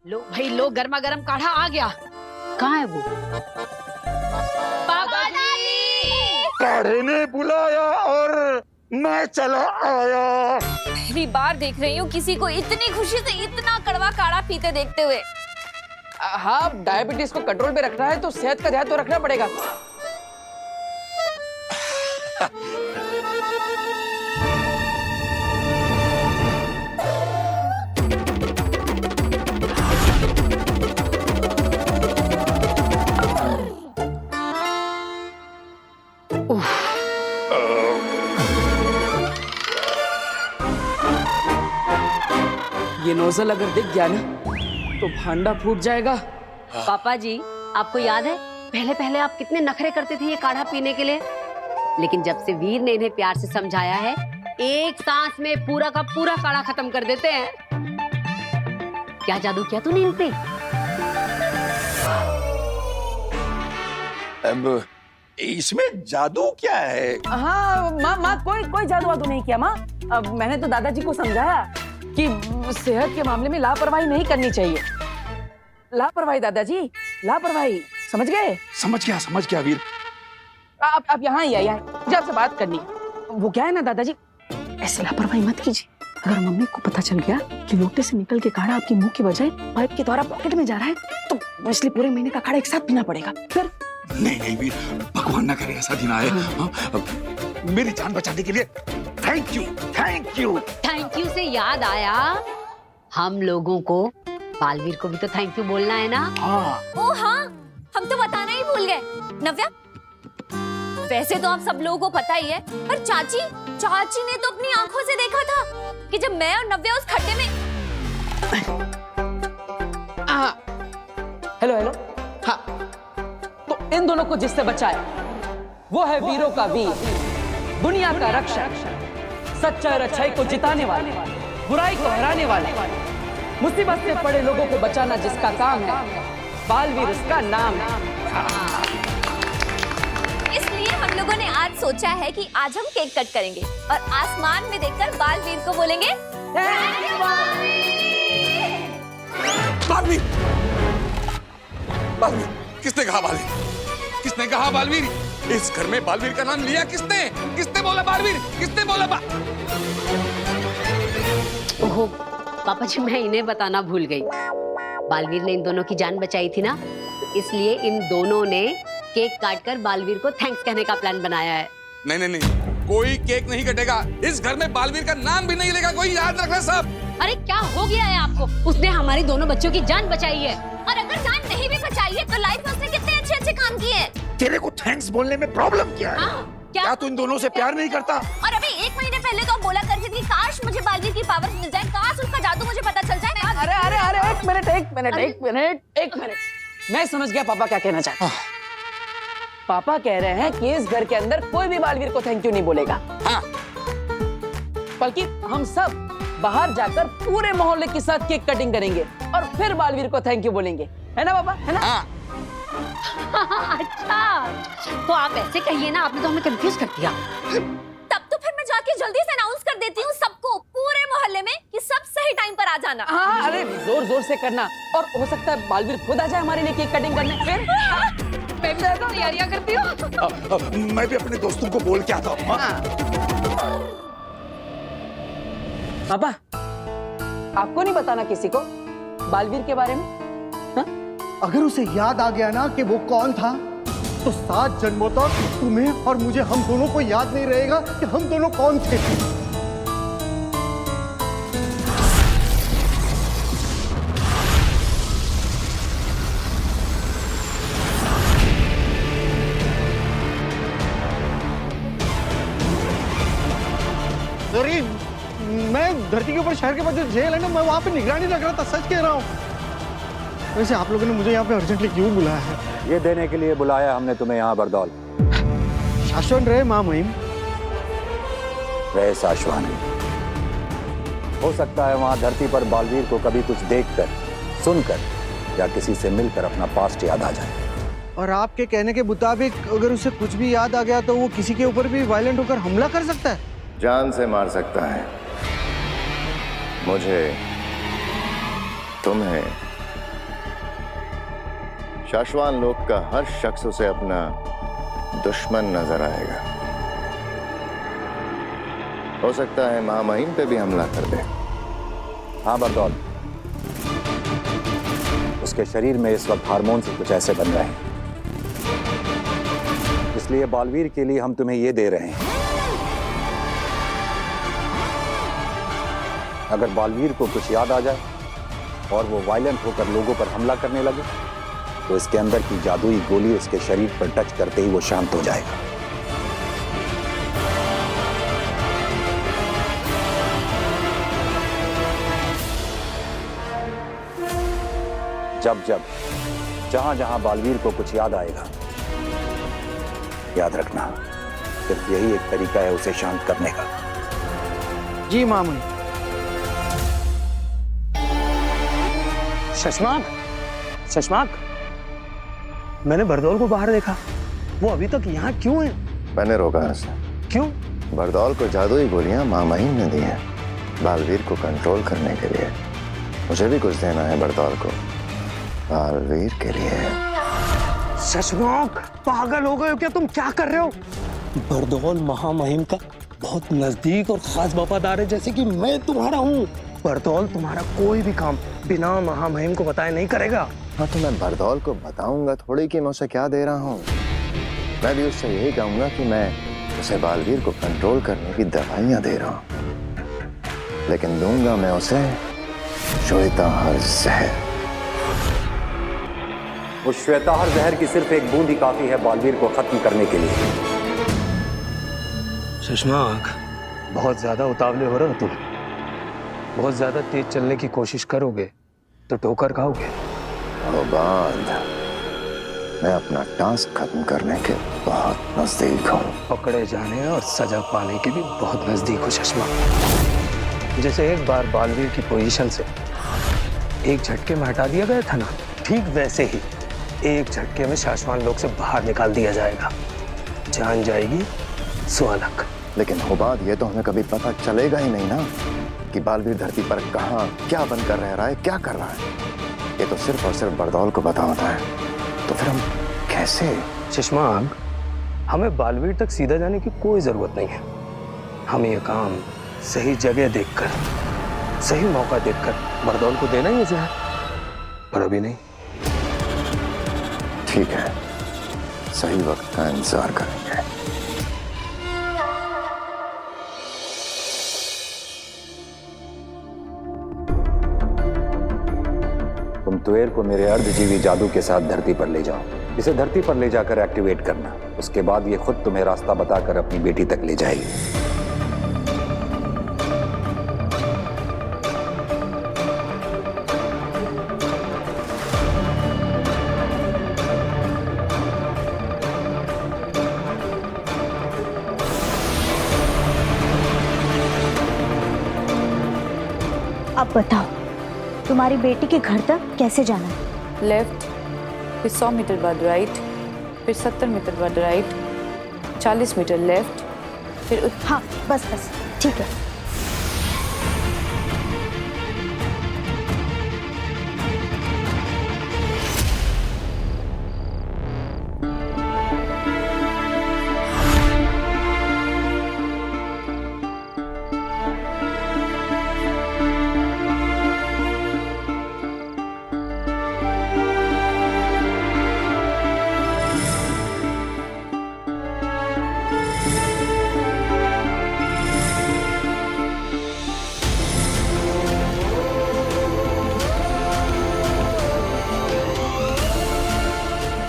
लो भाई लो, गर्मा गर्म काढ़ा आ गया। कहाँ है वो? पापा जी! काढ़े ने बुलाया और मैं चला आया। पहली बार देख रही हूँ किसी को इतनी खुशी से इतना कड़वा काढ़ा पीते देखते हुए। हाँ, डायबिटीज को कंट्रोल में रखना है तो सेहत का ध्यान तो रखना पड़ेगा। ये नोजल अगर दिख गया ना तो भांडा फूट जाएगा। पापा जी, आपको याद है पहले पहले आप कितने नखरे करते थे ये काढ़ा पीने के लिए, लेकिन जब से वीर ने इन्हें प्यार से समझाया है, एक सांस में पूरा का पूरा काढ़ा खत्म कर देते हैं। क्या जादू किया तूने इन पे? अब इसमें जादू क्या है? हाँ माँ कोई जादू वादू नहीं किया माँ। अब मैंने तो दादाजी को समझाया कि सेहत के मामले में लापरवाही नहीं करनी चाहिए। लापरवाही दादाजी, लापरवाही, समझ गए? समझ गया वीर। आप यहाँ ही आइए, मुझे आपसे बात करनी है। वो क्या है ना दादाजी, ऐसे लापरवाही मत कीजिए। अगर मम्मी को पता चल गया कि लोटे से निकल के काढ़ा आपके मुंह के बजाय पाइप के द्वारा पॉकेट में जा रहा है तो इसलिए पूरे महीने का काढ़ा एक साथ पीना पड़ेगा। फिर नहीं वीर, भगवान ना करे ऐसा दिन आए। मेरी जान बचाने के लिए थैंक यू से याद आया, हम लोगों को बालवीर को भी तो थैंक यू बोलना है ना। ओ हाँ, हम तो बताना ही भूल गए। नव्या, वैसे तो आप सब लोगों को पता ही है, पर चाची ने तो अपनी आंखों से देखा था कि जब मैं और नव्या उस खड्डे में। हेलो हाँ, तो इन दोनों को जिससे बचाया वो है वीरों का वीर, दुनिया का रक्षक, सच्चाई और अच्छाई को जिताने वाले, बुराई को हराने वाले, मुसीबत से पड़े लोगों को बचाना जिसका काम है, बालवीर उसका नाम है। इसलिए हम लोगों ने आज सोचा है कि आज हम केक कट करेंगे और आसमान में देखकर बालवीर को बोलेंगे थैंक यू बालवीर। किसने कहा बालवीर? किसने कहा बालवीर? इस घर में बालवीर का नाम लिया किसने बोला बालवीर? किसने बोला ओहो पापा जी, मैं इन्हें बताना भूल गई। बालवीर ने इन दोनों की जान बचाई थी ना, तो इसलिए इन दोनों ने केक काटकर बालवीर को थैंक्स कहने का प्लान बनाया है। नहीं, कोई केक नहीं कटेगा। इस घर में बालवीर का नाम भी नहीं लेगा कोई, याद रखना सब। अरे क्या हो गया है आपको? उसने हमारी दोनों बच्चों की जान बचाई है। और अगर जान नहीं भी बचाई है तो लाइफ में उसने कितने अच्छे काम किए हैं। तेरे को थैंक्स बोलने में प्रॉब्लम क्या है? क्या तू इन दोनों से प्यार नहीं करता? और अभी 1 महीने पहले तो आप बोला करते थे कि काश मुझे बालवीर की पावर मिल जाए, काश उसका जादू मुझे पता चल जाए। अरे एक मिनट, मैं समझ गया पापा क्या कहना चाहते हैं। पापा कह रहे हैं कि इस घर के अंदर कोई भी बालवीर को थैंक यू नहीं बोलेगा। हाँ। बल्कि हम सब बाहर जाकर पूरे मोहल्ले के साथ केक कटिंग करेंगे और फिर बालवीर को थैंक यू बोलेंगे, है ना पापा? है ना? हाँ। अच्छा, तो आप ऐसे कहिए ना, आपने तो हमें कंफ्यूज कर दिया। तब तो फिर मैं जाके जल्दी से अनाउंस कर देती हूँ सबको, पूरे मोहल्ले में, कि सब सही टाइम पर आ जाना। हाँ, अरे जोर से करना, और हो सकता है बालवीर खुद आ जाए हमारे लिए केक कटिंग करने। फिर मैं भी तैयारियां करती हूँ। मैं भी अपने दोस्तों को बोल के आता हूँ। पापा, आपको नहीं बताना किसी को बालवीर के बारे में? हा? अगर उसे याद आ गया ना कि वो कौन था, तो 7 जन्मों तक तुम्हें और मुझे, हम दोनों को याद नहीं रहेगा कि हम दोनों कौन थे। अरे मैं धरती के ऊपर शहर के पास जो जेल है ना, मैं वहां पे निगरानी रख रहा था, सच कह रहा हूँ। वैसे आप लोगों ने मुझे यहाँ पे अर्जेंटली क्यों बुलाया है? ये देने के लिए बुलाया हमने तुम्हें यहाँ बरदौल। शाश्वन रहे माँ महिम। रहे शाश्वन। हो सकता है वहाँ धरती पर बालवीर को कभी कुछ देखकर, सुनकर या किसी से मिलकर अपना पास्ट याद आ जाए। और आपके कहने के मुताबिक अगर उसे कुछ भी याद आ गया तो वो किसी के ऊपर भी वायलेंट होकर हमला कर सकता है? जान से मार सकता है। मुझे, तुम्हें शाश्वान लोक का हर शख्स उसे अपना दुश्मन नजर आएगा। हो सकता है महामहिम पे भी हमला कर दे। हाँ बरदौल, उसके शरीर में इस वक्त हार्मोन से कुछ ऐसे बन रहे हैं, इसलिए बालवीर के लिए हम तुम्हें ये दे रहे हैं। अगर बालवीर को कुछ याद आ जाए और वो वायलेंट होकर लोगों पर हमला करने लगे तो इसके अंदर की जादुई गोली उसके शरीर पर टच करते ही वो शांत हो जाएगा। जब जब जहां जहां बालवीर को कुछ याद आएगा, याद रखना सिर्फ यही एक तरीका है उसे शांत करने का। जी मामूली। शशमाक, शशमाक, मैंने बरदौल को बाहर देखा, वो अभी तक यहाँ क्यों है? मैंने रोका उसे। क्यों? बरदौल को जादुई गोलियां महामहिम ने दी हैं बालवीर को कंट्रोल करने के लिए। मुझे भी कुछ देना है बरदौल को बालवीर के लिए। शशमाक, पागल हो गए हो क्या तुम? क्या कर रहे हो? बरदौल महामहिम का बहुत नजदीक और खास वफादार है, जैसे कि मैं तुम्हारा हूँ। बरदौल तुम्हारा कोई भी काम बिना महामहिम को बताए नहीं करेगा। हाँ तो मैं बरदौल को बताऊंगा थोड़ी कि मैं उसे क्या दे रहा हूँ। मैं भी उससे यही कहूंगा कि मैं उसे बालवीर को कंट्रोल करने की दवाइयां दे रहा हूँ, लेकिन दूंगा मैं उसे श्वेताहार जहर। उस श्वेताहार जहर की सिर्फ एक बूंद ही काफी है बालवीर को खत्म करने के लिए। शशमाक, बहुत ज्यादा उतावले हो रहे हो तुम। बहुत ज्यादा तेज चलने की कोशिश करोगे तो ठोकर खाओगे। बाद मैं अपना टास्क खत्म करने के बहुत नजदीक हूँ। पकड़े जाने और सजा पाने के भी बहुत नजदीक हो शशमाक। जैसे एक बार बालवीर की पोजीशन से एक झटके में हटा दिया गया था ना, ठीक वैसे ही एक झटके में शाश्वान लोक से बाहर निकाल दिया जाएगा। जान जाएगी सुअलक। लेकिन होबाद ये तो हमें कभी पता चलेगा ही नहीं ना कि बालवीर धरती पर कहाँ क्या बनकर रह रहा है, क्या कर रहा है। ये तो सिर्फ और सिर्फ बरदौल को पता होता है। तो फिर हम कैसे? शशमाक, हमें बालवीर तक सीधा जाने की कोई जरूरत नहीं है। हमें ये काम सही जगह देखकर, सही मौका देखकर बरदौल को देना ही है जहर, पर अभी नहीं। ठीक है, सही वक्त का इंतजार करेंगे। तुम तुएर को मेरे अर्धजीवी जादू के साथ धरती पर ले जाओ। इसे धरती पर ले जाकर एक्टिवेट करना। उसके बाद ये खुद तुम्हें रास्ता बताकर अपनी बेटी तक ले जाएगी। अब बताओ, तुम्हारी बेटी के घर तक कैसे जाना है? लेफ्ट, फिर 100 मीटर बाद राइट, फिर 70 मीटर बाद राइट, 40 मीटर लेफ्ट, फिर हाँ बस बस ठीक है।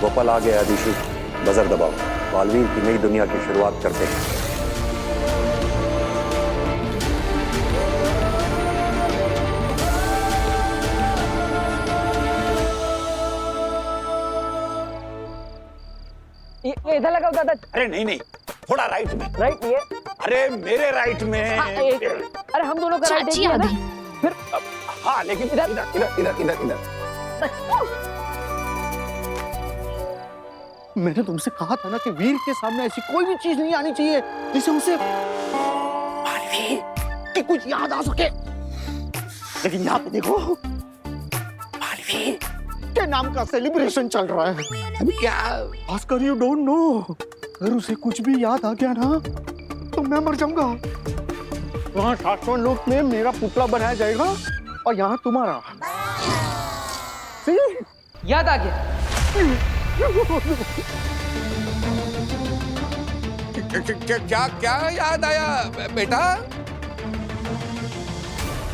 वो पल आ गया अदिशु, बजर दबाओ। बालवीर की नई दुनिया की शुरुआत करते हैं। ये इधर लगाओ दादा। अरे नहीं नहीं, थोड़ा राइट में। राइट ये। अरे मेरे राइट में। अरे हम दोनों का राइट चाची है आ ना? गई। फिर हाँ लेकिन इधर इधर इधर इधर इधर। मैंने तुमसे कहा था ना कि वीर के सामने ऐसी कोई भी चीज नहीं आनी चाहिए जिससे उसे बालवीर की कुछ याद आ सके। लेकिन यहाँ पे देखो, बालवीर के नाम का सेलिब्रेशन चल रहा है। क्या? भास्कर, यू डोंट नो, अगर उसे कुछ भी याद आ गया ना तो मैं मर जाऊंगा। वहाँ शाश्वत लोक में मेरा पुतला बनाया जाएगा और यहाँ तुम्हारा। See? याद आ गया। क्या क्या याद आया बेटा?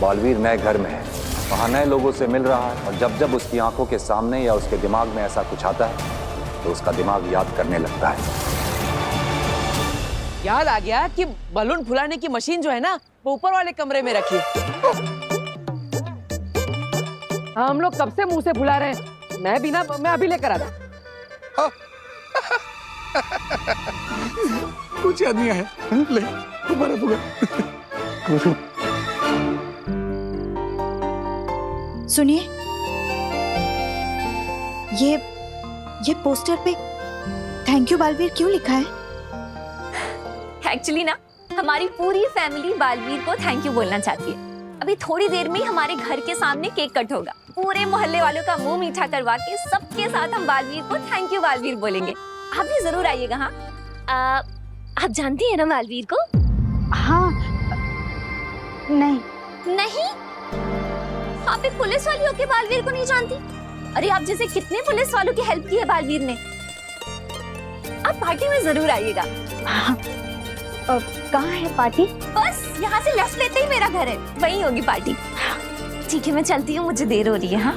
बालवीर नए घर में है, वहां नए लोगों से मिल रहा है, और जब जब उसकी आंखों के सामने या उसके दिमाग में ऐसा कुछ आता है तो उसका दिमाग याद करने लगता है। याद आ गया कि बलून फुलाने की मशीन जो है ना वो ऊपर वाले कमरे में रखी। हम लोग कब से मुंह से फुला रहे हैं। मैं अभी लेकर आता। कुछ याद नहीं है। ले तुम्हारा बुआ। सुनिए, ये पोस्टर पे थैंक यू बालवीर क्यों लिखा है? एक्चुअली ना हमारी पूरी फैमिली बालवीर को थैंक यू बोलना चाहती है। अभी थोड़ी देर में ही हमारे घर के सामने केक कट होगा। पूरे मोहल्ले वालों का मुंह मीठा करवा के सबके साथ हम बालवीर को थैंक यू बालवीर बोलेंगे। आप भी जरूर आइएगा। हाँ, आप जानती हैं ना बालवीर को? हाँ, नहीं। नहीं? आप एक पुलिस वाली होके बालवीर को नहीं जानती? अरे आप जैसे कितने पुलिस वालों की हेल्प की है बालवीर ने। आप पार्टी में जरूर आइएगा। हाँ, कहाँ है पार्टी? बस यहाँ से लेफ्ट लेते ही मेरा घर है, वहीं होगी पार्टी। ठीक है, मैं चलती हूँ, मुझे देर हो रही है। हाँ,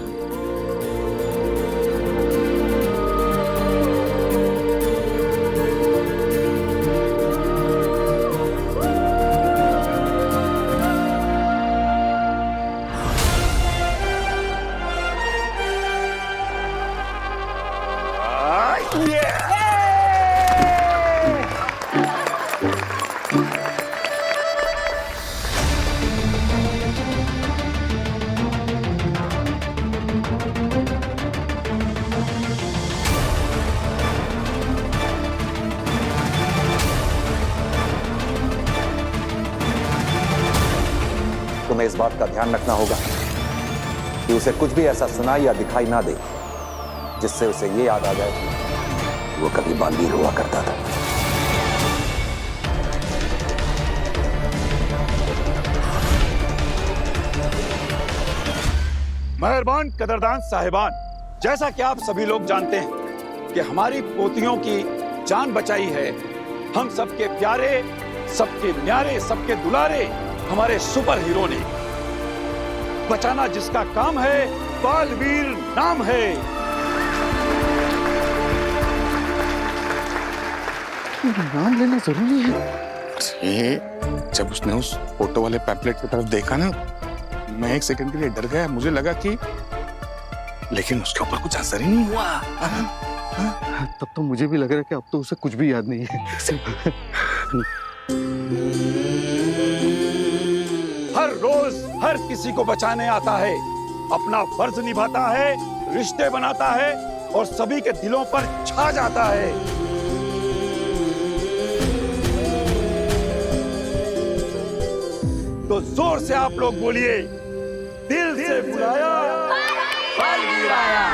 तुम्हें इस बात का ध्यान रखना होगा कि उसे कुछ भी ऐसा सुनाई या दिखाई ना दे जिससे उसे ये याद आ जाए कि वो कभी बालवीर हुआ करता था। मेहरबान कदरदान साहिबान, जैसा कि आप सभी लोग जानते हैं कि हमारी पोतियों की जान बचाई है हम सबके प्यारे, सबके न्यारे, सबके दुलारे हमारे सुपर हीरो ने। बचाना जिसका काम है, बालवीर नाम है। नाम लेना जरूरी है। अरे जब उसने उस फोटो वाले पैम्पलेट की तरफ देखा ना, मैं एक सेकंड के लिए डर गया। मुझे लगा कि, लेकिन उसके ऊपर कुछ असर ही नहीं हुआ। तब तो मुझे भी लग रहा है कि अब तो उसे कुछ भी याद नहीं है। हर रोज हर किसी को बचाने आता है, अपना फर्ज निभाता है, रिश्ते बनाता है और सभी के दिलों पर छा जाता है। तो जोर से आप लोग बोलिए, दिल से बुलाया, बालवीर आया।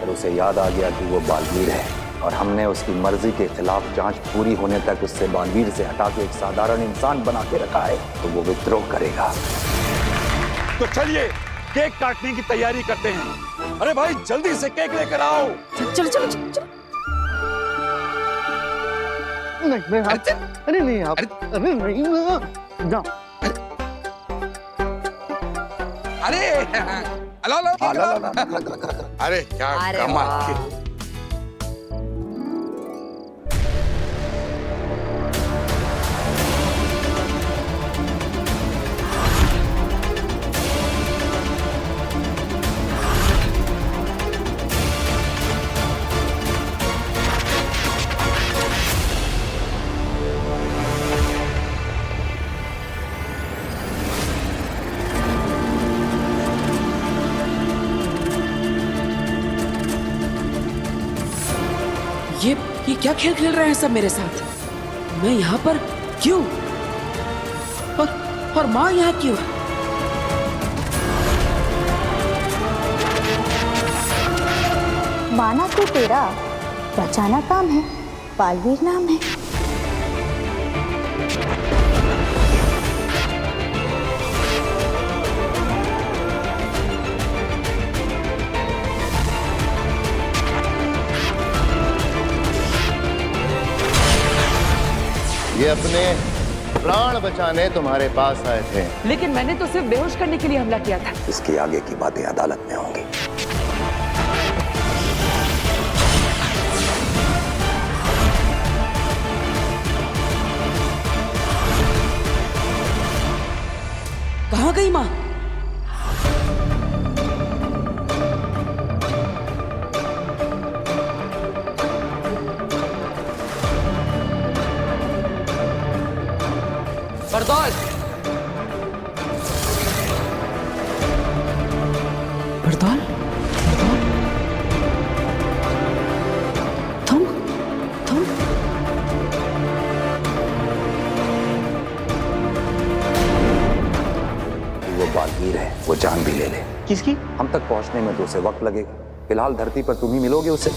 पर उसे याद आ गया कि वो बालवीर है, और हमने उसकी मर्जी के खिलाफ जांच पूरी होने तक उससे बालवीर से हटा के एक साधारण इंसान बना के रखा है, तो वो विद्रोह करेगा। तो चलिए केक काटने की तैयारी करते हैं। अरे भाई जल्दी से केक लेकर आओ। चलो चलो चलो चलो। नहीं, अरे नहीं आप, अरे नहीं ना, जाओ। अरे अरे क्या कमाल। ये क्या खेल खेल रहे हैं सब मेरे साथ? मैं यहाँ पर क्यों? और माँ यहाँ क्यों? माना तो तेरा बचाना काम है, बालवीर नाम है। ये अपने प्राण बचाने तुम्हारे पास आए थे। लेकिन मैंने तो सिर्फ बेहोश करने के लिए हमला किया था। इसकी आगे की बातें अदालत में होंगी। कहाँ गई माँ? बरदौल! बरदौल? तुम वो बालवीर है, वो जान भी ले ले। किसकी? हम तक पहुंचने में तो उसे वक्त लगेगा। फिलहाल धरती पर तुम ही मिलोगे उसे।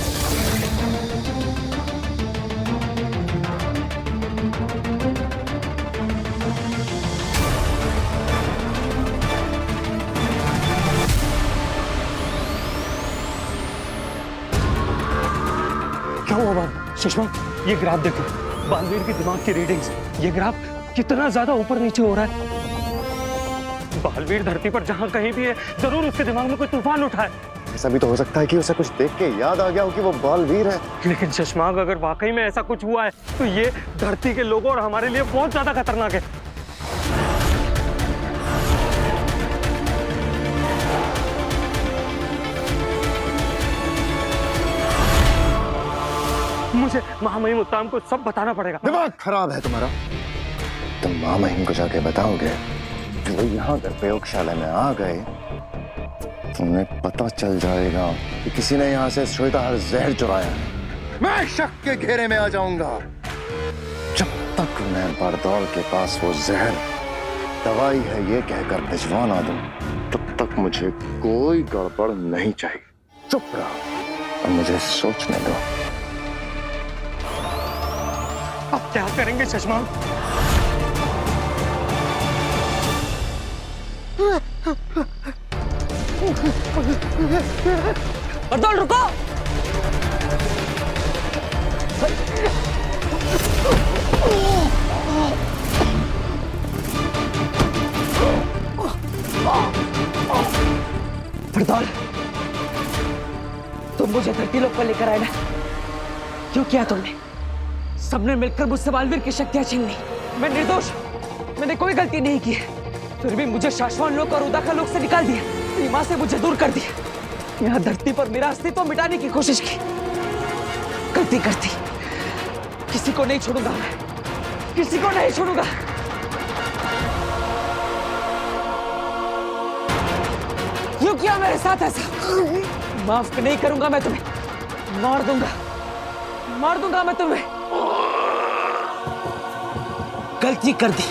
क्या हुआ बाबा? सुषमा, ये ग्राफ देखो, बालवीर के दिमाग की रीडिंग्स। ये ग्राफ कितना ज्यादा ऊपर नीचे हो रहा है। बालवीर धरती पर जहां कहीं भी है, जरूर उसके दिमाग में कोई तूफान उठा है। ऐसा भी तो हो सकता है कि उसे कुछ देख के याद आ गया हो कि वो बालवीर है। लेकिन शशमाग, अगर वाकई में ऐसा कुछ हुआ है तो ये धरती के लोगों और हमारे लिए बहुत ज्यादा खतरनाक है। मुझे महामहिम उत्ताम को सब बताना पड़ेगा। दिमाग खराब है तुम्हारा। तुम महामहिम को जाके बताओगे कि वो यहाँ अगर प्रयोगशाला में आ गए, तुम्हें पता चल जाएगा कि किसी ने यहाँ से श्वेताहार जहर चुराया है। मैं शक के घेरे में आ जाऊंगा। जब तक मैं बरदौल के पास वो जहर दवाई है ये कहकर भिजवा ना दूं, तब तक मुझे कोई गड़बड़ नहीं चाहिए। चुप रहो और मुझे सोचने दो। अब क्या करेंगे शशमाग? बरदौल रुको! बरदौल, तुम मुझे धरती लोक पर लेकर आए ना? क्यों किया तुमने? सबने मिलकर मुझसे बालवीर की शक्तियां छीन ली। मैं निर्दोष, मैंने कोई गलती नहीं की है। फिर भी मुझे शाश्वत लोक और उदाका लोक से निकाल दिया, सीमा से मुझे दूर कर दिया। यहाँ धरती पर मेरा अस्तित्व मिटाने की कोशिश की। गलती करती, किसी को नहीं छोड़ूंगा मैं, किसी को नहीं छोड़ूंगा। क्यों किया मेरे साथ ऐसा? माफ नहीं करूंगा मैं तुम्हें, मार दूंगा मैं तुम्हें। गलती कर दी,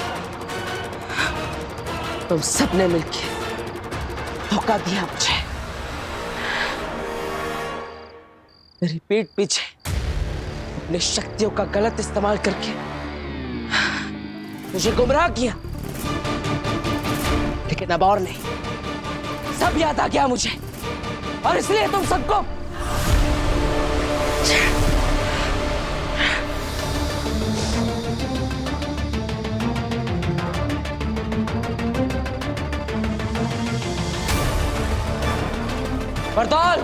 तुम सबने मिलके धोखा दिया मुझे। मेरी पीठ पीछे अपनी शक्तियों का गलत इस्तेमाल करके मुझे गुमराह किया। लेकिन अब और नहीं, सब याद आ गया मुझे, और इसलिए तुम सबको बरदौल,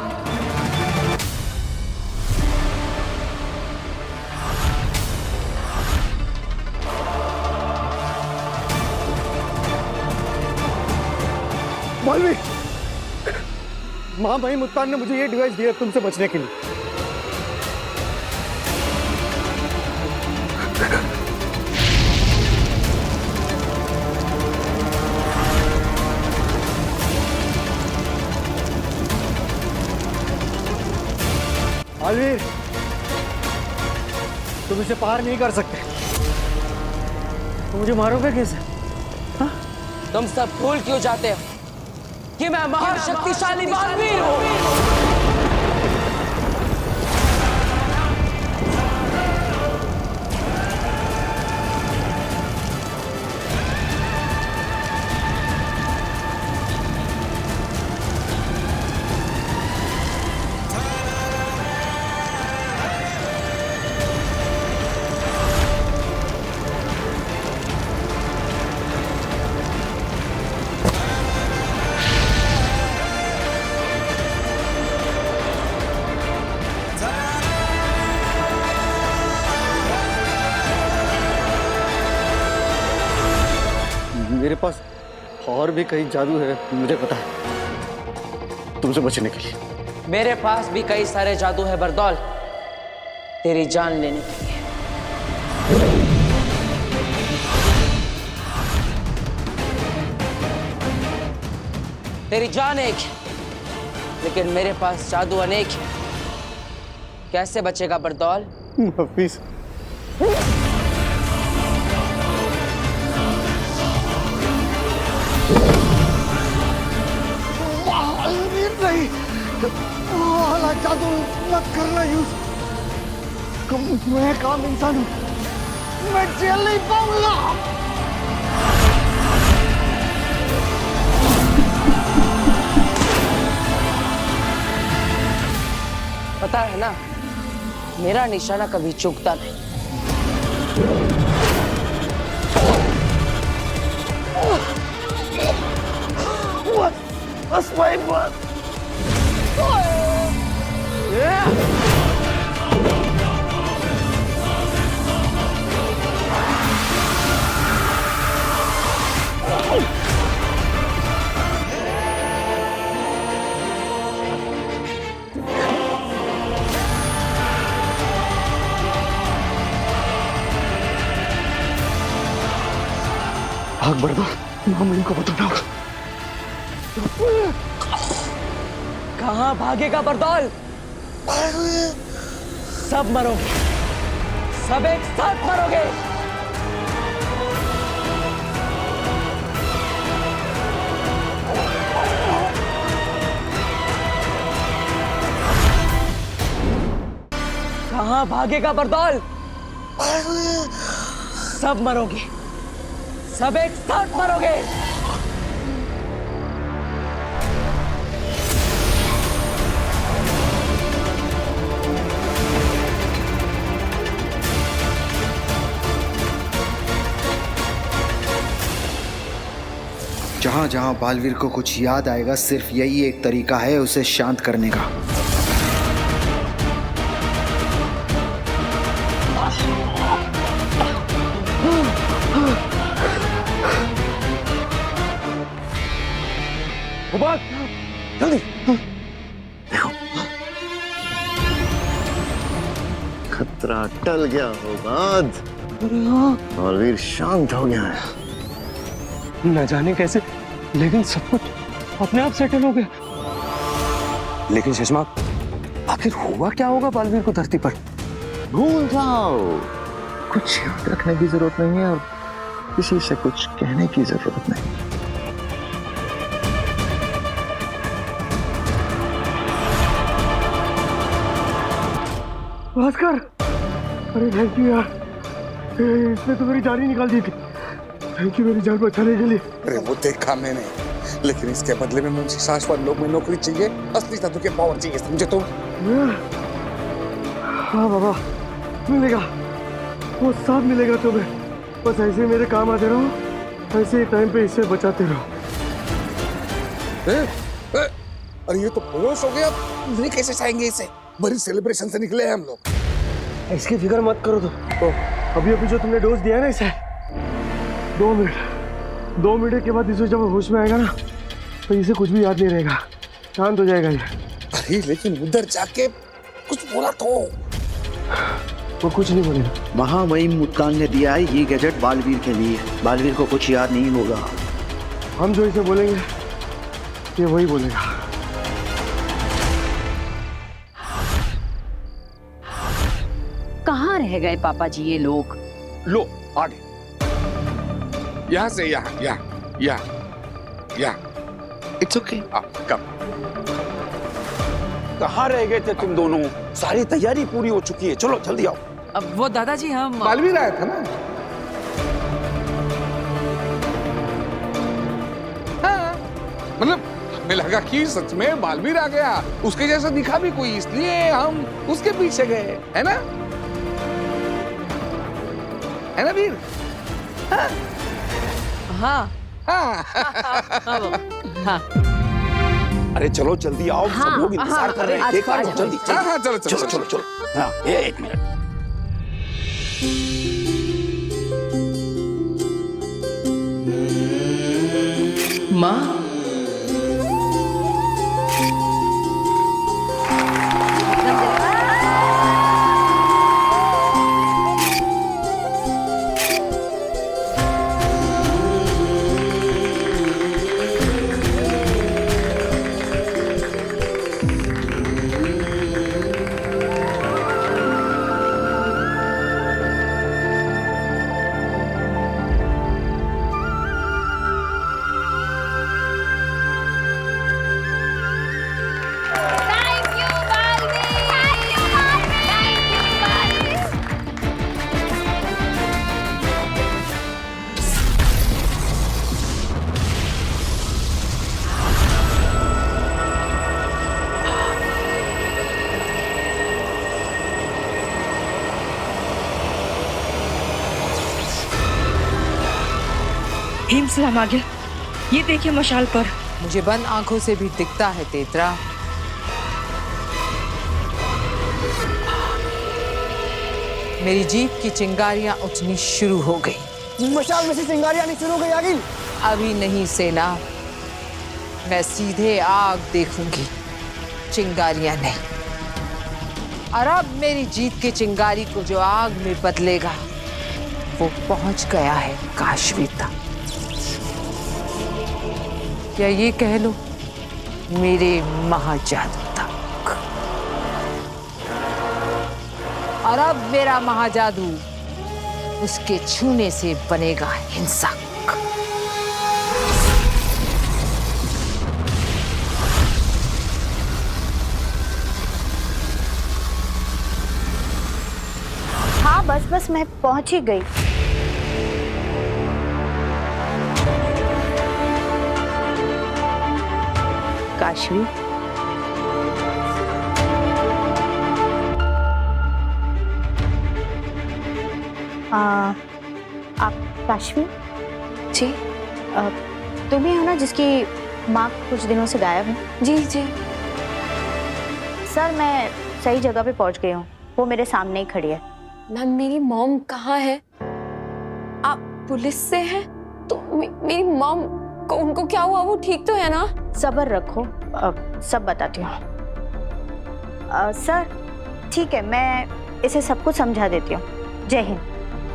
बालवीर, महामहिम उत्तान ने मुझे ये डिवाइस दिया तुमसे बचने के लिए। बालवीर, तुम इसे पार नहीं कर सकते। तो मुझे मारोगे कैसे? तुम सब भूल क्यों जाते हो कि मैं महाशक्तिशाली बालवीर हूँ? मेरे पास और भी कई जादू है, मुझे पता है, तुमसे बचने के लिए। मेरे पास भी कई सारे जादू है बरदौल, तेरी जान लेने के लिए। तेरी जान एक है, लेकिन मेरे पास जादू अनेक है। कैसे बचेगा बरदौल? हफीज, नहीं, वाला जादू मत करना यूज। मैं काम इंसान हूँ, मैं जेल नहीं पाऊंगा। पता है ना, मेरा निशाना कभी चूकता नहीं। That's my butt. Yeah. भाग बरदौल, हम इनको बताना होगा। कहाँ भागेगा बरदौल? सब मरोगे, सब एक साथ मरोगे। कहाँ भागेगा बरदौल? सब मरोगे, सब एक साथ मरोगे। जहां जहां बालवीर को कुछ याद आएगा, सिर्फ यही एक तरीका है उसे शांत करने का। जल्दी देखो, खतरा टल गया होगा, बालवीर शांत हो गया है। न जाने कैसे, लेकिन सब कुछ अपने आप सेटल हो गया। लेकिन चश्मा, आखिर हुआ क्या होगा बालवीर को धरती पर? भूल जाओ, कुछ याद रखने की जरूरत नहीं है और किसी से कुछ कहने की जरूरत नहीं। भास्कर, अरे थैंक यू यार, इसने तो मेरी जान ही निकाल दी थी। थैंक यू मेरी जान बचाने के लिए। अरे वो देखा मैंने, लेकिन इसके बदले में मुझे शाश्वत लोक में नौकरी चाहिए, असली तत्व के पावर चाहिए, समझे तुम? हाँ बाबा, मिलेगा, वो सब मिलेगा तुम्हें। बस ऐसे ही मेरे काम आते रहो, ऐसे ही टाइम पे इसे बचाते रहो। अरे ये तो बेहोश हो गया, नहीं कैसे चाहेंगे इसे? बड़ी सेलिब्रेशन से निकले हैं हम लोग। इसकी फिक्र मत करो तो अभी अभी जो तुमने डोज दिया है ना इसे, 2 मिनट के बाद इसे जब होश में आएगा ना, तो इसे कुछ भी याद नहीं रहेगा, शांत हो जाएगा ये। अरे लेकिन उधर जाके कुछ बोला तो? वो कुछ नहीं बोलेगा। महामहिम मुत्कान ने दिया है ये गैजेट बालवीर के लिए। बालवीर को कुछ याद नहीं होगा। हम जो इसे बोलेंगे ये वही बोलेगा। कहाँ रह गए पापा जी ये लोग? लो आगे, यहाँ से यहाँ, यहाँ। इट्स ओके, कम। कहाँ रह गए थे तुम दोनों? सारी तैयारी पूरी हो चुकी है, चलो जल्दी आओ। अब वो दादाजी हम बालवीर आया था ना? हाँ, मतलब हमें लगा कि सच में बालवीर आ गया, उसके जैसा दिखा भी कोई, इसलिए हम उसके पीछे गए, है ना? है ना वीर? हाँ हाँ हाँ। अरे चलो जल्दी आओ, सब लोग इंतजार कर रहे हैं, केक काटो जल्दी। हाँ, चलो चलो चलो चलो। हाँ, एक मिनट। माँ, हिमसलाम आ गया। ये देखिए मशाल पर। मुझे बंद आंखों से भी दिखता है तेतरा। मेरी जीप की चिंगारियां उठनी शुरू हो गई। मशाल में से चिंगारियां नहीं शुरू हो गई आगिल? अभी नहीं सेना, मैं सीधे आग देखूंगी, चिंगारियां नहीं। और अब मेरी जीत की चिंगारी को जो आग में बदलेगा वो पहुंच गया है काशवी तक, या ये कह लो मेरे महाजादू तक। और अब मेरा महाजादू उसके छूने से बनेगा हिंसक। हाँ बस मैं पहुंच ही गई। काशवी, आप काशवी जी? तुम ही हो ना जिसकी माँ कुछ दिनों से गायब है? जी जी। सर मैं सही जगह पे पहुंच गई हूँ, वो मेरे सामने ही खड़ी है। मैम मेरी मॉम कहाँ है? आप पुलिस से हैं? तो मेरी मॉम को, उनको क्या हुआ? वो ठीक तो है ना? सब्र रखो, सब बताती हूँ। सर ठीक है, मैं इसे सब कुछ समझा देती हूँ। जय हिंद।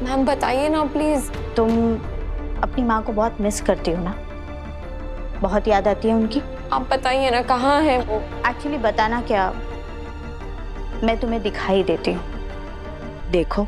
मैम बताइए ना प्लीज। तुम अपनी माँ को बहुत मिस करती हो ना? बहुत याद आती है उनकी? आप बताइए ना कहाँ है वो? एक्चुअली बताना क्या, मैं तुम्हें दिखाई देती हूँ, देखो।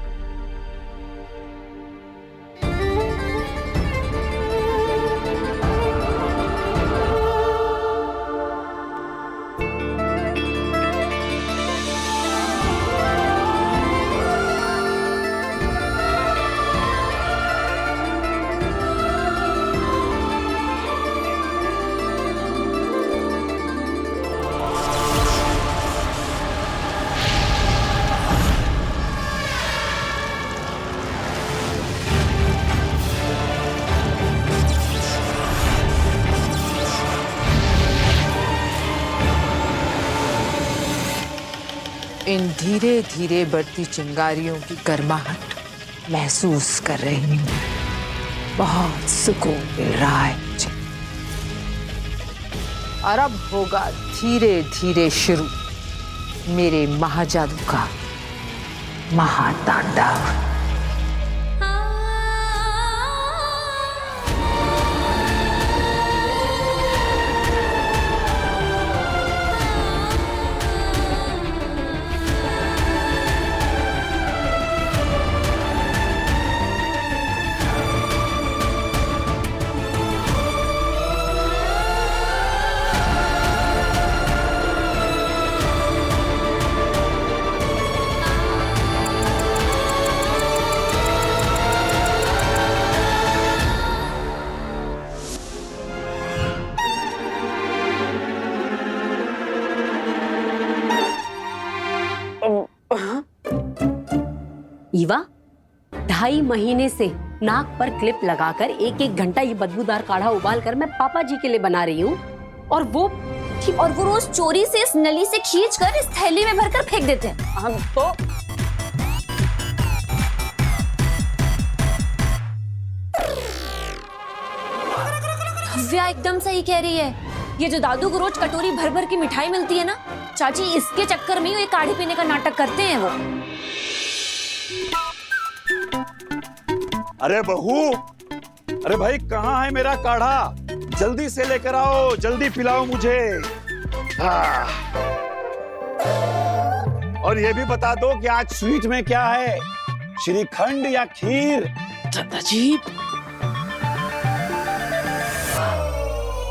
इन धीरे धीरे बढ़ती चिंगारियों की गर्माहट महसूस कर रही हूँ। बहुत सुकून मिल रहा है मुझे। और अब होगा धीरे धीरे शुरू मेरे महाजादू का महातांडव। ईवा, 2.5 महीने से नाक पर क्लिप लगाकर 1-1 घंटा ये बदबूदार काढ़ा उबाल कर मैं पापा जी के लिए बना रही हूँ, और वो रोज चोरी से इस नली से खींच कर इस थैली में भरकर फेंक देते हैं। हम तो नव्या एकदम सही कह रही है। ये जो दादू को रोज कटोरी भर भर की मिठाई मिलती है ना, चाची इसके चक्कर में ये काढ़ी पीने का नाटक करते हैं वो। अरे बहू, अरे भाई कहाँ है मेरा काढ़ा? जल्दी से लेकर आओ, जल्दी पिलाओ मुझे। और ये भी बता दो कि आज स्वीट में क्या है, श्रीखंड या खीर? दादाजी,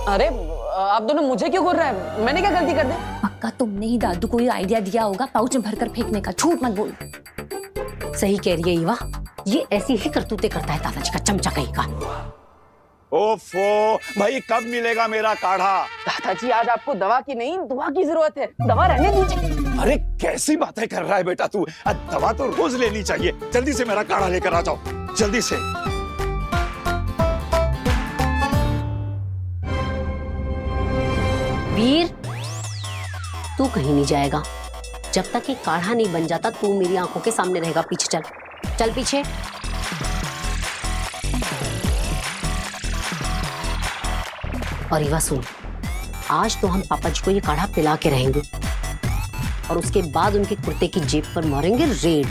अरे आप दोनों मुझे क्यों घूर रहे हैं? मैंने क्या गलती कर दी? पक्का तुमने ही दादू को ये आइडिया दिया होगा पाउच में भरकर फेंकने का। झूठ मत बोल। सही कह रही है ईवा, ये ऐसी ही करतूतें करता है दादाजी का चमचा कहीं का। ओफो, भाई कब मिलेगा मेरा काढ़ा? दादाजी, आज आपको दवा की नहीं दुआ की जरूरत है। दवा रहने दीजिए। अरे कैसी बातें कर रहा है बेटा तू? दवा तो रोज लेनी चाहिए। जल्दी से मेरा काढ़ा लेकर आ जाओ, जल्दी से। वीर, तू कहीं नहीं जाएगा जब तक ये काढ़ा नहीं बन जाता। तू मेरी आंखों के सामने रहेगा। पीछे चल, चल पीछे। और ईवा सुन, आज तो हम पापा जी को ये काढ़ा पिला के रहेंगे, और उसके बाद उनके कुर्ते की जेब पर मारेंगे रेड।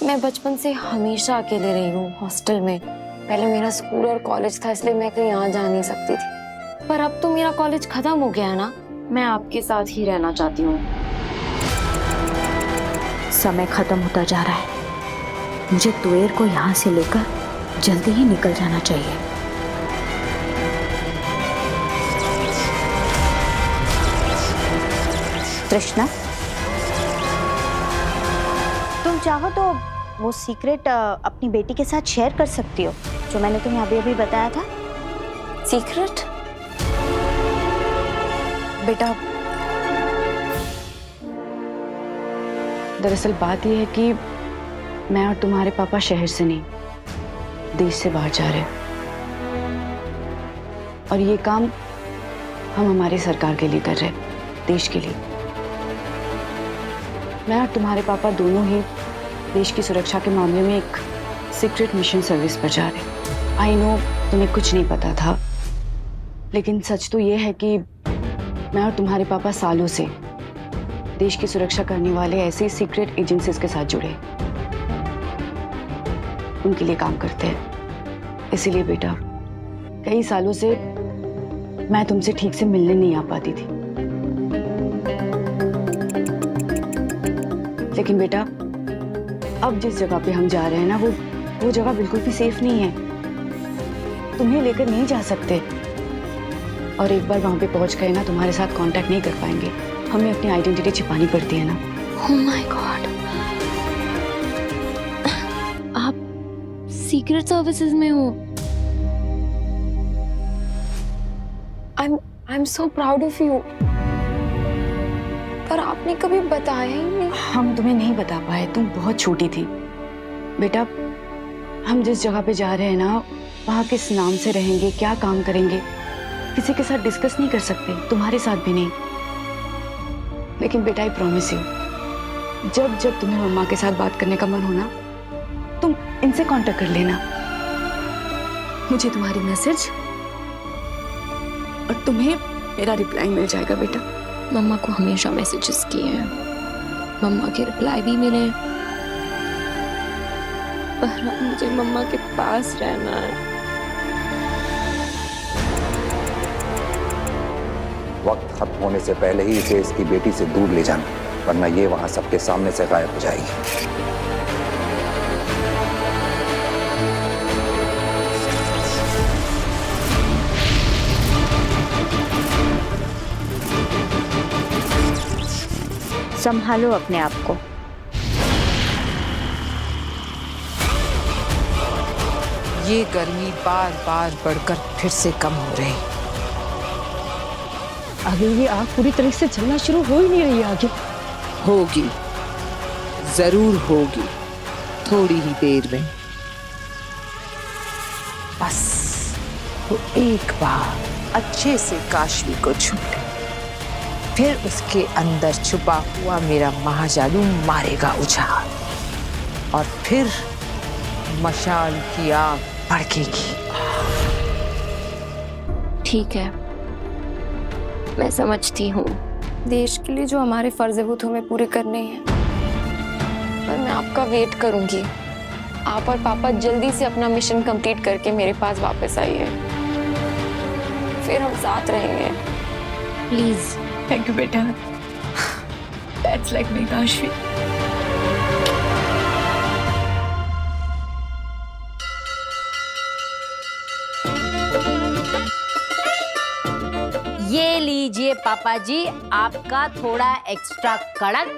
मैं बचपन से हमेशा अकेले रही हूँ हॉस्टल में। पहले मेरा स्कूल और कॉलेज था, इसलिए मैं कहीं यहाँ जा नहीं सकती थी। पर अब तो मेरा कॉलेज खत्म हो गया है ना, मैं आपके साथ ही रहना चाहती हूँ। समय खत्म होता जा रहा है, मुझे तुएर को यहाँ से लेकर जल्दी ही निकल जाना चाहिए। तृष्णा, तुम चाहो तो वो सीक्रेट अपनी बेटी के साथ शेयर कर सकती हो जो मैंने तुम्हें अभी अभी बताया था। सीक्रेट? बेटा, दरअसल बात यह है कि मैं और तुम्हारे पापा शहर से नहीं, देश से बाहर जा रहे हैं, और ये काम हम हमारी सरकार के लिए कर रहे हैं, देश के लिए। मैं और तुम्हारे पापा दोनों ही देश की सुरक्षा के मामले में एक सीक्रेट मिशन सर्विस पर जा रहे हैं। आई नो तुम्हें कुछ नहीं पता था, लेकिन सच तो ये है कि मैं और तुम्हारे पापा सालों से देश की सुरक्षा करने वाले ऐसे सीक्रेट एजेंसीज के साथ जुड़े, उनके लिए काम करते हैं। इसीलिए बेटा, कई सालों से मैं तुमसे ठीक से मिलने नहीं आ पाती थी। लेकिन बेटा, अब जिस जगह पे हम जा रहे हैं ना, वो जगह बिल्कुल भी सेफ नहीं है। तुम्हें लेकर नहीं जा सकते, और एक बार वहां पे पहुंच गए ना, तुम्हारे साथ कांटेक्ट नहीं कर पाएंगे। हमें अपनी आइडेंटिटी छिपानी पड़ती है ना। Oh my God! आप सीक्रेट सर्विसेज में हो। I'm so proud of you. पर आपने कभी बताया ही नहीं। हम तुम्हें नहीं बता पाए, तुम बहुत छोटी थी। बेटा, हम जिस जगह पे जा रहे हैं ना, वहाँ किस नाम से रहेंगे, क्या काम करेंगे, किसी के साथ डिस्कस नहीं कर सकते, तुम्हारे साथ भी नहीं। लेकिन बेटा, आई प्रॉमिस यू, जब जब तुम्हें मम्मा के साथ बात करने का मन हो ना, तुम इनसे कांटेक्ट कर लेना। मुझे तुम्हारी मैसेज और तुम्हें मेरा रिप्लाई मिल जाएगा बेटा। मम्मा को हमेशा मैसेजेस किए हैं, मम्मा के रिप्लाई भी मिले, पर अब मुझे मम्मा के पास रहना है। वक्त खत्म होने से पहले ही इसे इसकी बेटी से दूर ले जाना, वरना ये वहां सबके सामने से गायब हो जाएगी। संभालो अपने आप को। ये गर्मी बार बार बढ़कर फिर से कम हो रही। आगे ये आग पूरी तरह से चलना शुरू हो ही नहीं रही है आगे। होगी, जरूर होगी, थोड़ी ही देर में। बस वो एक बार अच्छे से काशवी को छू ले, फिर उसके अंदर छुपा हुआ मेरा महाजादू मारेगा उछाल, और फिर मशाल की आग भड़केगी। ठीक है, मैं समझती हूँ। देश के लिए जो हमारे फर्ज है वो तो हमें पूरे करने हैं, पर मैं आपका वेट करूंगी। आप और पापा जल्दी से अपना मिशन कंप्लीट करके मेरे पास वापस आइए, फिर हम साथ रहेंगे, प्लीज। थैंक यू बेटा, दैट्स लाइक मी काशवी। ये लीजिए पापा जी, आपका थोड़ा एक्स्ट्रा कड़क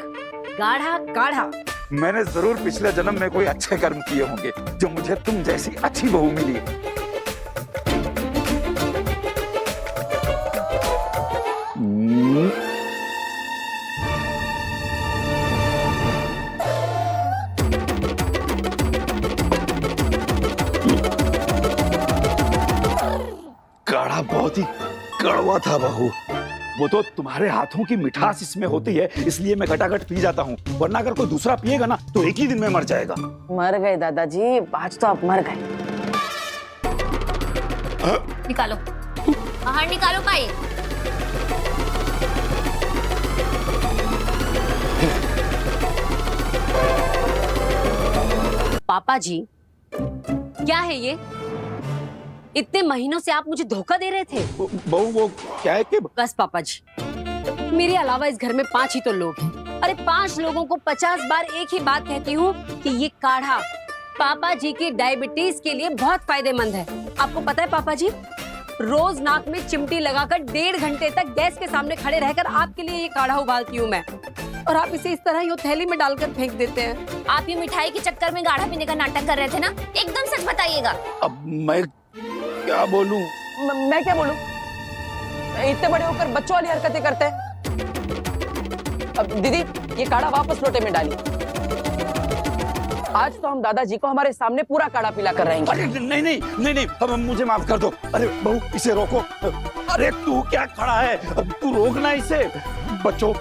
गाढ़ा काढ़ा। मैंने जरूर पिछले जन्म में कोई अच्छे कर्म किए होंगे जो मुझे तुम जैसी अच्छी बहू मिली। काढ़ा बहुत ही कड़वा था बहू। वो तो तुम्हारे हाथों की मिठास इसमें होती है, इसलिए मैं घटाघट पी जाता हूँ, वरना अगर कोई दूसरा पिएगा ना तो एक ही दिन में मर जाएगा। मर गए दादाजी, आज तो आप मर गए। निकालो, बाहर निकालो पाई। पापा जी, क्या है ये? इतने महीनों से आप मुझे धोखा दे रहे थे। बहू वो क्या है कि बस पापा जी, मेरे अलावा इस घर में 5 ही तो लोग हैं। अरे 5 लोगों को 50 बार एक ही बात कहती हूँ कि ये काढ़ा पापा जी की डायबिटीज के लिए बहुत फायदेमंद है। आपको पता है पापा जी, रोज नाक में चिमटी लगाकर 1.5 घंटे तक गैस के सामने खड़े रहकर आपके लिए ये काढ़ा उबालती हूँ मैं, और आप इसे इस तरह यूं थैली में डालकर फेंक देते हैं। आप ये मिठाई के चक्कर में गाढ़ा पीने का नाटक कर रहे थे ना? एकदम सच बताइएगा। अब मैं क्या बोलूं? मैं क्या बोलूं? इतने बड़े होकर बच्चों वाली हरकतें करते हैं। अब दीदी, ये काढ़ा वापस लोटे में डालिए। आज तो हम दादाजी को हमारे सामने पूरा काढ़ा पिला कर रहेंगे। अरे नहीं नहीं नहीं नहीं, अब मुझे माफ कर दो। अरे बहू इसे रोको। अरे तू क्या खड़ा है, अब तू रोकना इसे। बच्चों,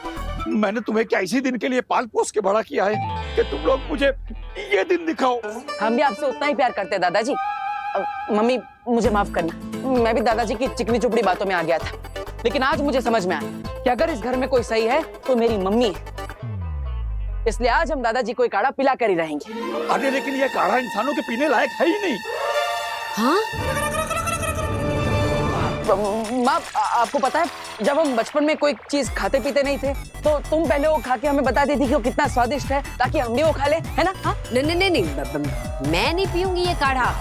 मैंने तुम्हें क्या इसी दिन के लिए पाल पोस के बड़ा किया है कि तुम लोग मुझे ये दिन दिखाओ। हम भी आपसे उतना ही प्यार करते हैं दादाजी। मम्मी मुझे माफ करना, मैं भी दादाजी की चिकनी चुपड़ी बातों में आ गया था, लेकिन आज मुझे समझ में आया कि अगर इस घर में कोई सही है तो मेरी मम्मी है। इसलिए आज हम दादाजी को काढ़ा पिला कर ही रहेंगे। अरे लेकिन ये काढ़ा इंसानों के पीने लायक है ही नहीं। हाँ? माँ, आपको पता है, जब हम बचपन में कोई चीज खाते पीते नहीं थे तो तुम पहले वो खा के हमें बताती थी कि वो कितना स्वादिष्ट है, ताकि हम भी वो खा ले, है ना? हाँ? नहीं, मैं नहीं पीऊंगी ये काढ़ा।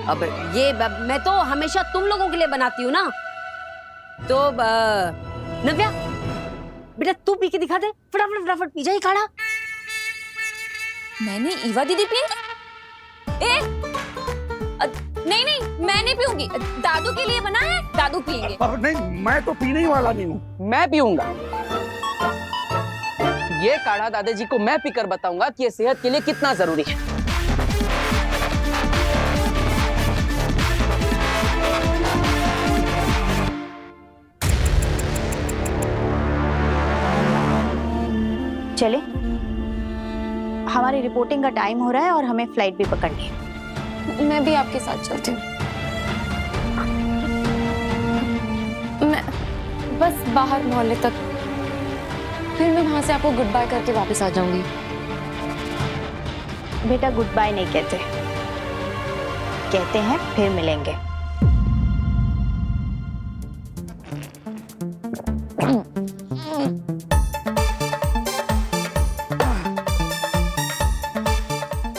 अब ये मैं तो हमेशा तुम लोगों के लिए बनाती हूँ ना। तो नव्या, बेटा तू पी के दिखा दे, फटाफट फटाफट पी जाए काढ़ा। मैंने ईवा दीदी पियेंगे? नहीं, मैं नहीं पीऊंगी। दादू के लिए बना है, दादू पियेंगे। नहीं, मैं तो पीने ही वाला नहीं हूँ। मैं पीऊंगा ये काढ़ा। दादाजी को मैं पीकर बताऊंगा कि ये सेहत के लिए कितना जरूरी है। चले, हमारी रिपोर्टिंग का टाइम हो रहा है और हमें फ्लाइट भी पकड़नी है। मैं भी आपके साथ चलती हूँ। मैं बस बाहर मोहल्ले तक, फिर मैं वहां से आपको गुड बाय करके वापस आ जाऊंगी। बेटा गुड बाय नहीं कहते, कहते हैं फिर मिलेंगे।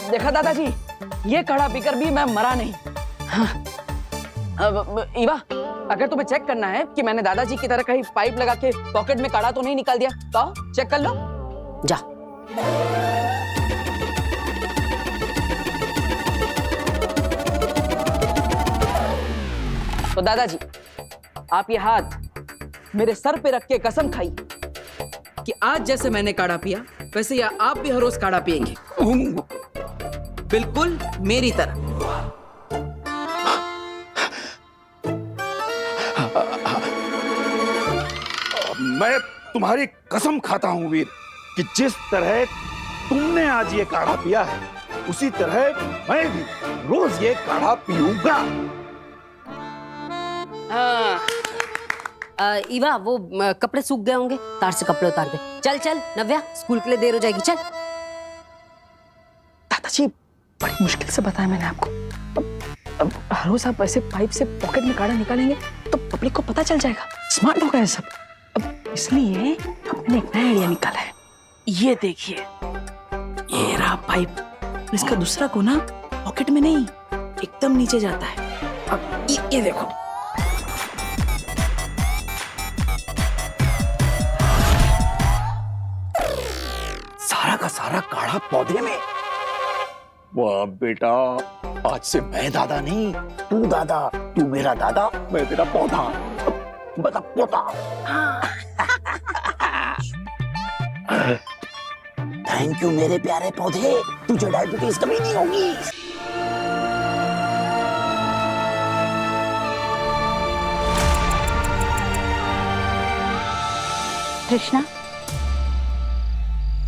देखा दादाजी, ये काढ़ा पीकर भी मैं मरा नहीं। हाँ। अब ईवा, अगर तुम्हें चेक करना है कि मैंने दादाजी की तरह कहीं पाइप लगा के पॉकेट में काढ़ा तो नहीं निकाल दिया, तो चेक कर लो। जा। तो दादाजी, आप ये हाथ मेरे सर पे रख के कसम खाई कि आज जैसे मैंने काढ़ा पिया वैसे या आप भी हर रोज काढ़ा पिएंगे, बिल्कुल मेरी तरह। मैं तुम्हारी कसम खाता हूं वीर कि जिस तरह तुमने आज ये काढ़ा पिया है उसी तरह मैं भी रोज ये काढ़ा पीऊंगा। ईवा वो कपड़े सूख गए होंगे, तार से कपड़े उतार दे। चल चल नव्या, स्कूल के लिए देर हो जाएगी, चल। दादाजी बड़ी मुश्किल से बताया मैंने आपको। अब हर रोज आप ऐसे पाइप से पॉकेट में काढ़ा निकालेंगे तो पब्लिक को पता चल जाएगा, स्मार्ट होगा ये सब। अब इसलिए हमने एक नया आइडिया निकाला है। ये देखिए, ये रहा पाइप, इसका दूसरा कोना पॉकेट में नहीं एकदम नीचे जाता है। अब ये देखो, सारा का सारा काढ़ा पौधे में। वाह बेटा, आज से मैं दादा नहीं, तू दादा, तू मेरा दादा, मैं तेरा पौधा, बता पोता। थैंक यू मेरे प्यारे पौधे, तुझे डायबिटीज कभी नहीं होगी। कृष्णा,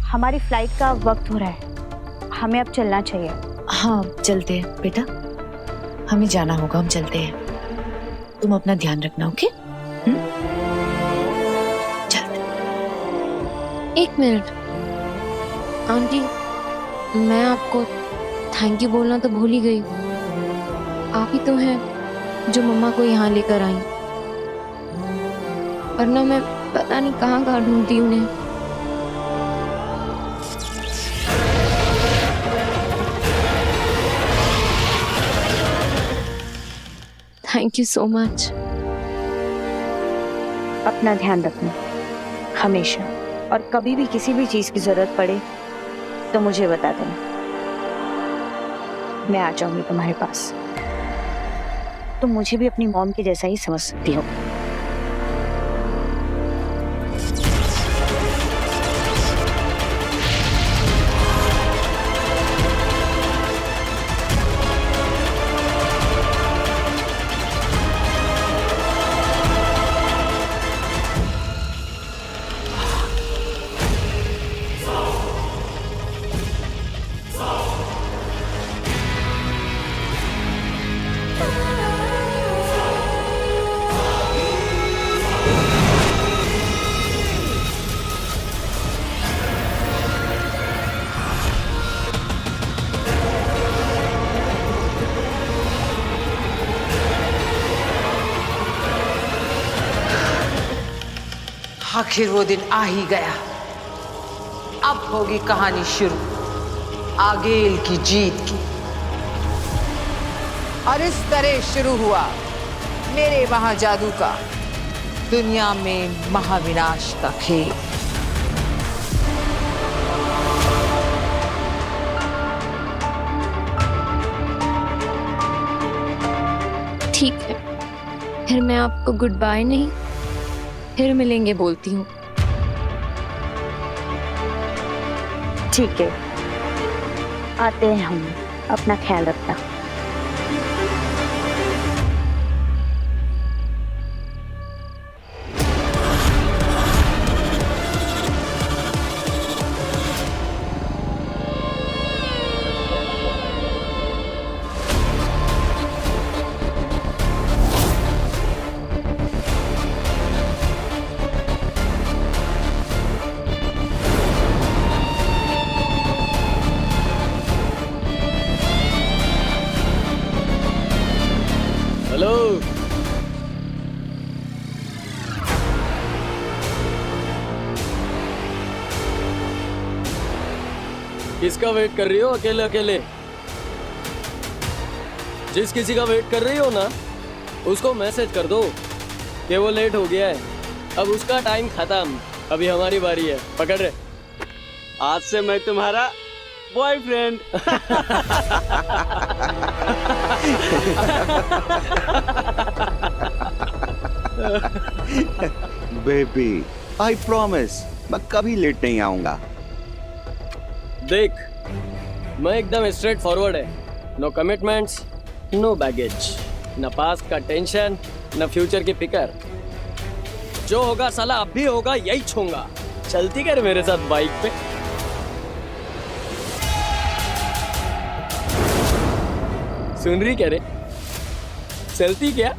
हमारी फ्लाइट का वक्त हो रहा है, हमें अब चलना चाहिए। हाँ चलते हैं बेटा, हमें जाना होगा, हम चलते हैं। तुम अपना ध्यान रखना, ओके? चलते। एक मिनट आंटी, मैं आपको थैंक यू बोलना तो भूल ही गई। आप ही तो हैं जो मम्मा को यहाँ लेकर आई, वरना मैं पता नहीं कहाँ कहाँ ढूंढती उन्हें। Thank you so much. अपना ध्यान रखना हमेशा, और कभी भी किसी भी चीज की जरूरत पड़े तो मुझे बता देना, मैं आ जाऊंगी तुम्हारे पास। तुम मुझे भी अपनी मॉम के जैसा ही समझ सकती हो। आखिर वो दिन आ ही गया। अब होगी कहानी शुरू आगेल की जीत की। और इस तरह शुरू हुआ मेरे महाजादू का दुनिया में महाविनाश का खेल। ठीक है, फिर मैं आपको गुड बाय नहीं, फिर मिलेंगे बोलती हूँ। ठीक है, आते हैं हम, अपना ख्याल रखना। हेलो, किसका वेट कर रही हो अकेले अकेले? जिस किसी का वेट कर रही हो ना, उसको मैसेज कर दो कि वो लेट हो गया है, अब उसका टाइम खत्म, अभी हमारी बारी है। पकड़ रहे, आज से मैं तुम्हारा बॉयफ्रेंड। बेबी आई प्रॉमिस मैं कभी लेट नहीं आऊंगा। देख, मैं एकदम स्ट्रेट फॉरवर्ड है। नो कमिटमेंट्स, नो बैगेज, न पास्ट का टेंशन, न फ्यूचर की फिकर। जो होगा साला अब भी होगा, यही छूंगा। चलती कर मेरे साथ बाइक पे। सुन रही क्या रे? चलती क्या?